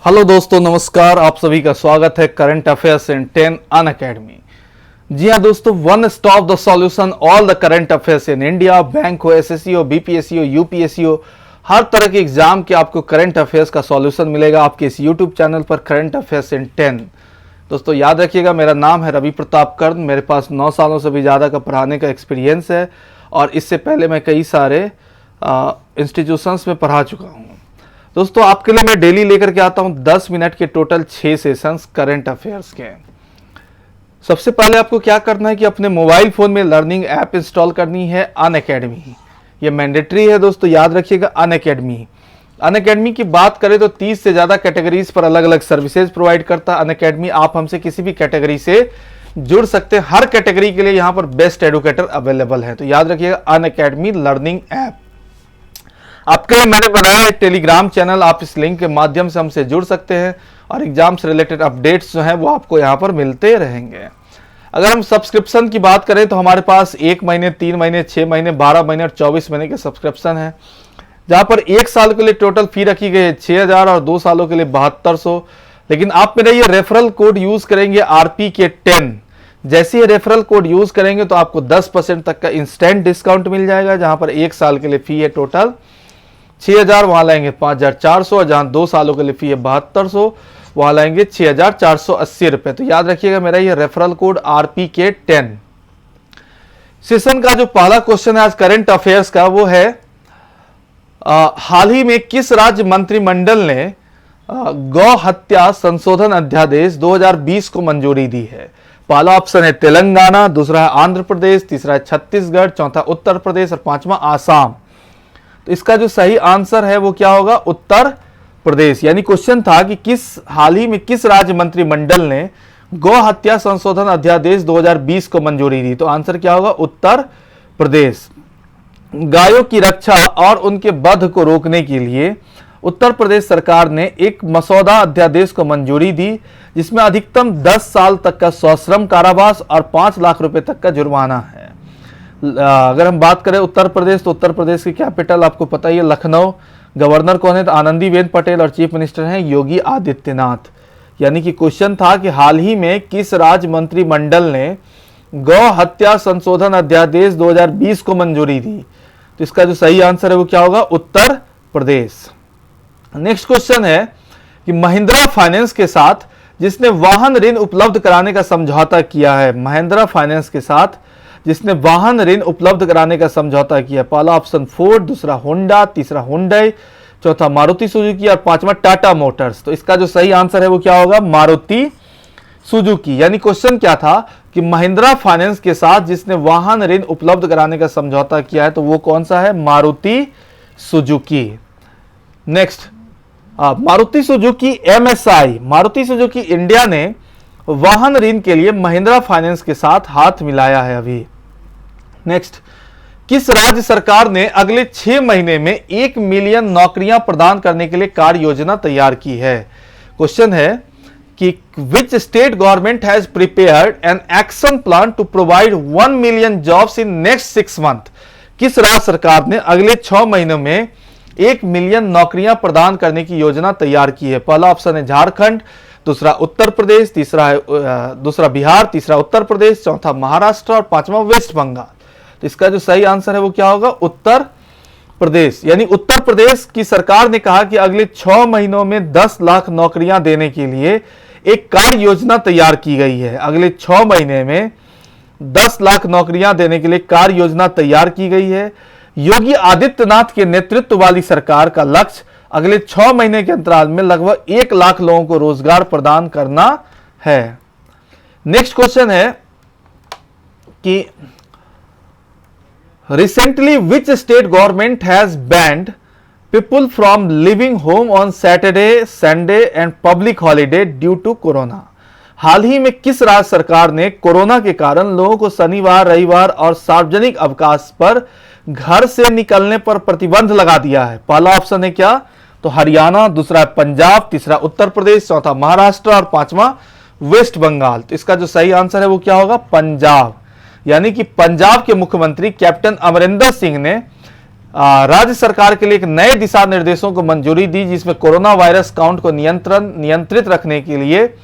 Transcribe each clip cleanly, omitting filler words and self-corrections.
Hello दोस्तों, नमस्कार। आप सभी का स्वागत है करंट अफेयर्स इन 10 अनअकैडमी। जी हाँ दोस्तों, one stop the solution all the current affairs in India. Bank हो, एसएससी हो, बीपीएससी हो, यूपीएससी हो, हर तरह के एग्जाम के आपको करंट अफेयर्स का सॉल्यूशन मिलेगा आपके इस यूट्यूब चैनल पर, करंट अफेयर्स इन 10। दोस्तों याद रखिएगा, मेरा नाम है रवि प्रताप कर्ण। मेरे पास 9 सालों से भी ज़्यादा का पढ़ाने का एक्सपीरियंस है और इससे पहले मैं कई सारे इंस्टीट्यूशंस में पढ़ा चुका हूँ। दोस्तों आपके लिए मैं डेली लेकर के आता हूं 10 मिनट के टोटल 6 सेशंस करंट अफेयर्स के। सबसे पहले आपको क्या करना है कि अपने मोबाइल फोन में लर्निंग ऐप इंस्टॉल करनी है अनअकैडमी। ये मैंडेटरी है दोस्तों, याद रखिएगा अनअकैडमी। अनअकैडमी की बात करें तो 30 से ज़्यादा कैटेगरीज पर अलग अलग सर्विसेज प्रोवाइड करता है अनअकैडमी। आप हमसे किसी भी कैटेगरी से जुड़ सकते हैं। हर कैटेगरी के लिए यहाँ पर बेस्ट एडुकेटर अवेलेबल है। तो याद रखिएगा अनअकैडमी लर्निंग ऐप। आपके लिए मैंने बनाया एक टेलीग्राम चैनल, आप इस लिंक के माध्यम से हमसे जुड़ सकते हैं और एग्जाम से रिलेटेड अपडेट्स जो हैं वो आपको यहाँ पर मिलते रहेंगे। अगर हम सब्सक्रिप्शन की बात करें तो हमारे पास 1 महीने, 3 महीने, 6 महीने, 12 महीने और 24 महीने के सब्सक्रिप्शन है, जहाँ पर 1 साल के लिए टोटल फी रखी गई है 6000 और 2 सालों के लिए 7200। लेकिन आप मेरा ये रेफरल कोड यूज करेंगे RPK10। जैसे ही रेफरल कोड यूज करेंगे तो आपको 10% तक का इंस्टेंट डिस्काउंट मिल जाएगा। जहाँ पर 1 साल के लिए फी है टोटल 6000, वहां लाएंगे 5400, और जहां 2 सालों के लिए फी है 7200, वहां लाएंगे 6480 रुपए। तो याद रखिएगा मेरा ये रेफरल कोड RPK10। सेशन का जो पहला क्वेश्चन है आज करंट अफेयर्स का, वो है हाल ही में किस राज्य मंत्रिमंडल ने गौ हत्या संशोधन अध्यादेश 2020 को मंजूरी दी है। पहला ऑप्शन है तेलंगाना, दूसरा है आंध्र प्रदेश, तीसरा है छत्तीसगढ़, चौथा उत्तर प्रदेश और पांचवा आसाम। तो इसका जो सही आंसर है वो क्या होगा? उत्तर प्रदेश। यानी क्वेश्चन था कि हाल ही में किस राज्य मंत्रिमंडल ने गौ हत्या संशोधन अध्यादेश 2020 को मंजूरी दी। तो आंसर क्या होगा? उत्तर प्रदेश। गायों की रक्षा और उनके वध को रोकने के लिए उत्तर प्रदेश सरकार ने एक मसौदा अध्यादेश को मंजूरी दी, जिसमें अधिकतम 10 साल तक का सश्रम कारावास और 5 लाख रुपए तक का जुर्माना है। अगर हम बात करें उत्तर प्रदेश, तो उत्तर प्रदेश की कैपिटल आपको पता ही है लखनऊ। गवर्नर कौन है? तो आनंदीबेन पटेल, और चीफ मिनिस्टर हैं योगी आदित्यनाथ। यानी कि क्वेश्चन था कि हाल ही में किस राज्य मंत्रिमंडल ने गौ हत्या संशोधन अध्यादेश 2020 को मंजूरी दी। तो इसका जो सही आंसर है वो क्या होगा? उत्तर प्रदेश। नेक्स्ट क्वेश्चन है कि महिंद्रा फाइनेंस के साथ जिसने वाहन ऋण उपलब्ध कराने का समझौता किया है, महिंद्रा फाइनेंस के साथ जिसने वाहन ऋण उपलब्ध कराने का समझौता किया। पहला ऑप्शन फोर्ड, दूसरा होंडा, तीसरा हुंडई, चौथा मारुति सुजुकी और पांचवा टाटा मोटर्स। तो इसका जो सही आंसर है वो क्या होगा? मारुति सुजुकी। यानी क्वेश्चन क्या था कि महिंद्रा फाइनेंस के साथ जिसने वाहन ऋण उपलब्ध कराने का समझौता किया है, तो वो कौन सा है? Maruti Suzuki. Next, Maruti Suzuki MSI, Maruti Suzuki India ने वाहन ऋण के लिए महिंद्रा फाइनेंस के साथ हाथ मिलाया है अभी। नेक्स्ट, किस राज्य सरकार ने अगले 6 महीने में 1 मिलियन नौकरियां प्रदान करने के लिए कार्य योजना तैयार की है। क्वेश्चन है कि which state government has prepared an action plan to provide 1 million jobs in next 6 month. किस राज्य सरकार ने अगले 6 महीनों में 1 मिलियन नौकरियां प्रदान करने की योजना तैयार की है। पहला ऑप्शन है झारखंड, दूसरा उत्तर प्रदेश, दूसरा बिहार, तीसरा उत्तर प्रदेश, चौथा महाराष्ट्र और पांचवा वेस्ट बंगाल। तो इसका जो सही आंसर है वो क्या होगा? उत्तर प्रदेश। यानी उत्तर प्रदेश की सरकार ने कहा कि अगले 6 महीनों में 10 लाख नौकरियां देने के लिए एक कार्य योजना तैयार की गई है। अगले 6 महीने में 10 लाख नौकरियां देने के लिए कार्य योजना तैयार की गई है। योगी आदित्यनाथ के नेतृत्व वाली सरकार का लक्ष्य अगले 6 महीने के अंतराल में लगभग 1 लाख लोगों को रोजगार प्रदान करना है। नेक्स्ट क्वेश्चन है कि recently which state government has banned people from living home on Saturday, Sunday and public holiday due to corona. हाल ही में किस राज्य सरकार ने कोरोना के कारण लोगों को शनिवार, रविवार और सार्वजनिक अवकाश पर घर से निकलने पर प्रतिबंध लगा दिया है। पहला ऑप्शन है क्या? तो हरियाणा, दूसरा है पंजाब, तीसरा उत्तर प्रदेश, चौथा महाराष्ट्र और पांचवा वेस्ट बंगाल। तो इसका जो सही आंसर है वो क्या होगा? पंजाब। यानी कि पंजाब के मुख्यमंत्री कैप्टन अमरिंदर सिंह ने राज्य सरकार के लिए एक नए दिशा निर्देशों को मंजूरी दी, जिसमें कोरोना वायरस काउंट को नियंत्रित रखने के लिए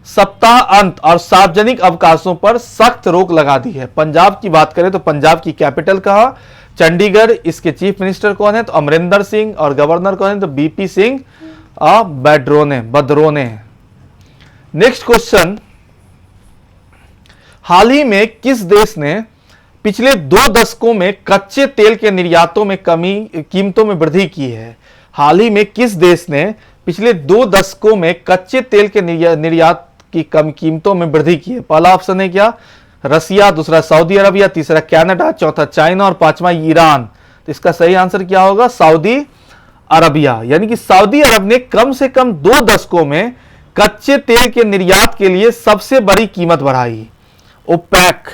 सप्ताह अंत और सार्वजनिक अवकाशों पर सख्त रोक लगा दी है। पंजाब की बात करें तो पंजाब की कैपिटल कहा चंडीगढ़, इसके चीफ मिनिस्टर कौन है तो अमरिंदर सिंह, और गवर्नर कौन है तो बीपी सिंह बदरोने। नेक्स्ट क्वेश्चन, हाल ही में किस देश ने पिछले 2 दशकों में कच्चे तेल के निर्यातों में कीमतों में वृद्धि की है? हाल ही में किस देश ने पिछले 2 दशकों में कच्चे तेल के निर्यात की कम कीमतों में वृद्धि की है? पहला ऑप्शन है क्या रसिया, दूसरा सऊदी अरबिया, तीसरा कनाडा, चौथा चाइना और पांचवा ईरान। तो इसका सही आंसर क्या होगा सऊदी अरबिया। यानी कि सऊदी अरब ने कम से कम 2 दशकों में कच्चे तेल के निर्यात के लिए सबसे बड़ी कीमत बढ़ाई। OPEC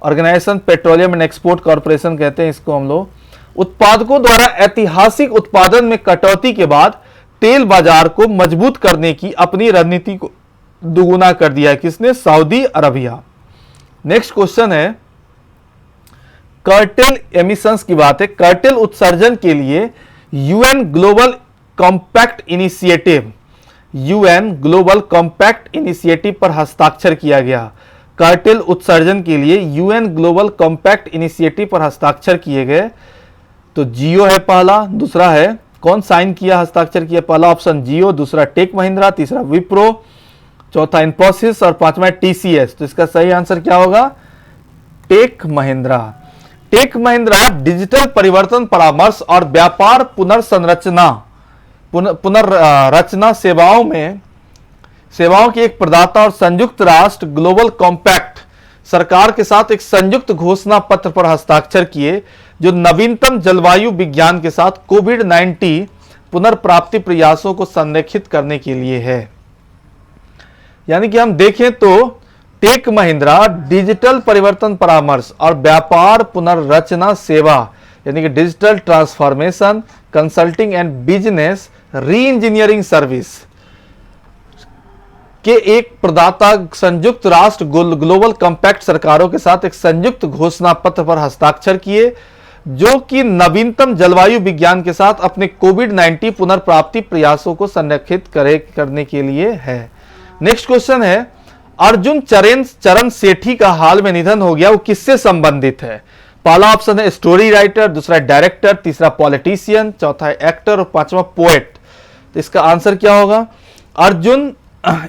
organisation, petroleum and export corporation कहते हैं इसको हम लोग, उत्पादकों द्वारा ऐतिहासिक उत्पादन में कटौती के बाद तेल बाजार को मजबूत करने की अपनी रणनीति को दुगुना कर दिया है। किसने? Saudi Arabia. नेक्स्ट क्वेश्चन है, कर्टेल एमिशंस की बात है। कर्टेल उत्सर्जन के लिए यूएन ग्लोबल कॉम्पैक्ट इनिशिएटिव पर हस्ताक्षर किया गया। कर्टेल उत्सर्जन के लिए यूएन ग्लोबल कॉम्पैक्ट इनिशिएटिव पर हस्ताक्षर किए गए तो जियो है पहला, दूसरा है कौन साइन किया हस्ताक्षर किया? पहला ऑप्शन जियो, दूसरा टेक महिंद्रा, तीसरा विप्रो, चौथा इन्फोसिस और पांचवा टीसीएस। तो इसका सही आंसर क्या होगा? Tech Mahindra. Tech Mahindra digital परिवर्तन परामर्श और व्यापार पुनर्रचना सेवाओं की एक प्रदाता और संयुक्त राष्ट्र ग्लोबल कॉम्पैक्ट सरकार के साथ एक संयुक्त घोषणा पत्र पर हस्ताक्षर किए, जो नवीनतम जलवायु विज्ञान के साथ कोविड-19 पुनर्प्राप्ति प्रयासों को संरेखित करने के लिए है। यानी कि हम देखें तो टेक महिंद्रा डिजिटल परिवर्तन परामर्श और व्यापार पुनर्रचना सेवा यानी कि digital transformation consulting and business री इंजीनियरिंग सर्विस के एक प्रदाता संयुक्त राष्ट्र ग्लोबल कॉम्पैक्ट सरकारों के साथ एक संयुक्त घोषणा पत्र पर हस्ताक्षर किए, जो कि नवीनतम जलवायु विज्ञान के साथ अपने कोविड-19 पुनर्प्राप्ति प्रयासों को संरेखित करने के लिए है। नेक्स्ट क्वेश्चन है, अर्जुन चरण सेठी का हाल में निधन हो गया, वो किससे संबंधित है? पहला ऑप्शन है स्टोरी राइटर, दूसरा डायरेक्टर, तीसरा पॉलिटिशियन, चौथा एक्टर और पांचवा पोएट। तो इसका आंसर क्या होगा?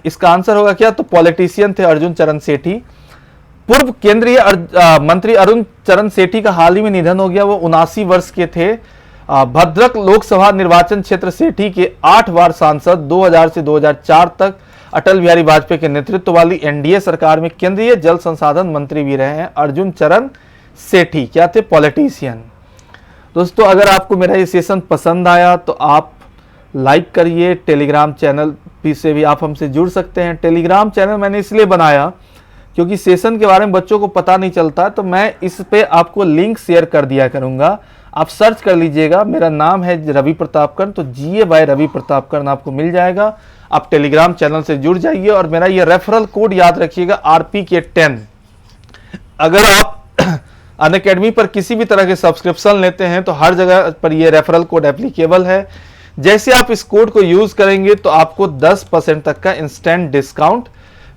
इसका आंसर होगा क्या? तो पॉलिटिशियन थे अर्जुन चरण सेठी। पूर्व केंद्रीय मंत्री अरुण चरण सेठी का हाल ही में निधन हो गया, वो 79 वर्ष के थे। भद्रक लोकसभा निर्वाचन क्षेत्र सेठी के 8 बार सांसद, 2000 से 2004 तक अटल बिहारी वाजपेयी के नेतृत्व वाली एनडीए सरकार में केंद्रीय जल संसाधन मंत्री भी रहे हैं अर्जुन चरण सेठी। क्या थे? पॉलिटिशियन। दोस्तों अगर आपको मेरा ये सेशन पसंद आया तो आप लाइक करिए। टेलीग्राम चैनल से भी आप हमसे जुड़ सकते हैं। टेलीग्राम चैनल मैंने इसलिए बनाया क्योंकि सेशन के बारे में बच्चों को पता नहीं चलता, तो मैं इस पे आपको लिंक शेयर कर दिया करूंगा। आप सर्च कर लीजिएगा, मेरा नाम है रवि प्रतापकर्ण, तो GA by रवि प्रतापकर्ण आपको मिल जाएगा। आप टेलीग्राम चैनल से जुड़ जाइए और मेरा ये रेफरल कोड याद रखिएगा RPK10। अगर आप अनअकैडमी पर किसी भी तरह के सब्सक्रिप्शन लेते हैं तो हर जगह पर ये रेफरल कोड एप्लीकेबल है। जैसे आप इस कोड को यूज करेंगे तो आपको 10% तक का इंस्टेंट डिस्काउंट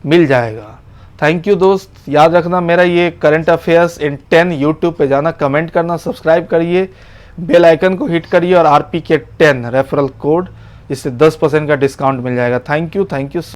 मिल जाएगा। थैंक यू दोस्त। याद रखना मेरा ये करंट अफेयर्स इन 10 यूट्यूब पे जाना, कमेंट करना, सब्सक्राइब करिए, बेल आइकन को हिट करिए और RPK10 रेफरल कोड, जिससे 10% का डिस्काउंट मिल जाएगा। Thank you.